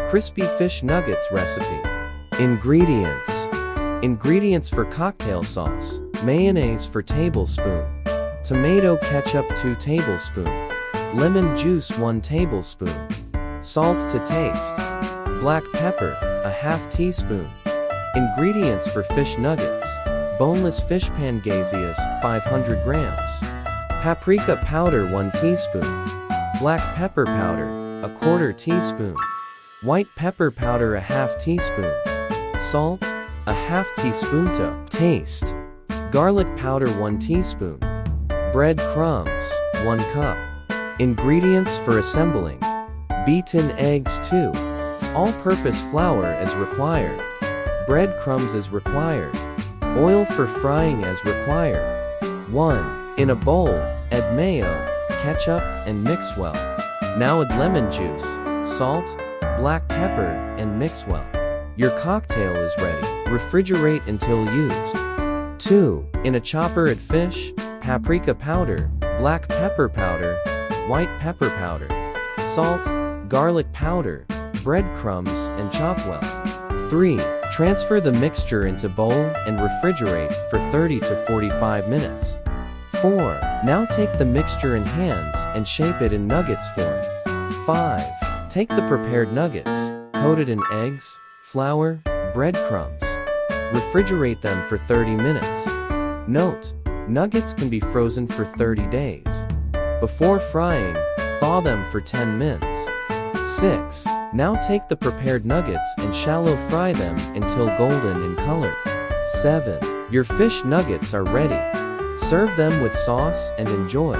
Crispy fish nuggets recipe. Ingredients. Ingredients for cocktail sauce: mayonnaise 4 tablespoons, tomato ketchup 2 tablespoons, lemon juice 1 tablespoon, salt to taste, black pepper ½ teaspoon. Ingredients for fish nuggets: boneless fish Pangasius 500 grams, paprika powder 1 teaspoon, black pepper powder ¼ teaspoon, white pepper powder ½ teaspoon, salt ½ teaspoon to taste, garlic powder 1 teaspoon, bread crumbs 1 cup. Ingredients for assembling: beaten eggs 2, all-purpose flour as required, bread crumbs as required, oil for frying as required. 1. In a bowl, add mayo, ketchup, and mix well. Now add lemon juice, salt, black pepper, and mix well. Your cocktail is ready. Refrigerate until used. 2. In a chopper, add fish, paprika powder, black pepper powder, white pepper powder, salt, garlic powder, breadcrumbs, and chop well. 3. Transfer the mixture into bowl and refrigerate for 30 to 45 minutes. 4. Now take the mixture in hands and shape it in nuggets form. 5. Take the prepared nuggets, coated in eggs, flour, breadcrumbs. Refrigerate them for 30 minutes. Note: nuggets can be frozen for 30 days. Before frying, thaw them for 10 minutes. 6. Now take the prepared nuggets and shallow fry them until golden in color. 7. Your fish nuggets are ready. Serve them with sauce and enjoy.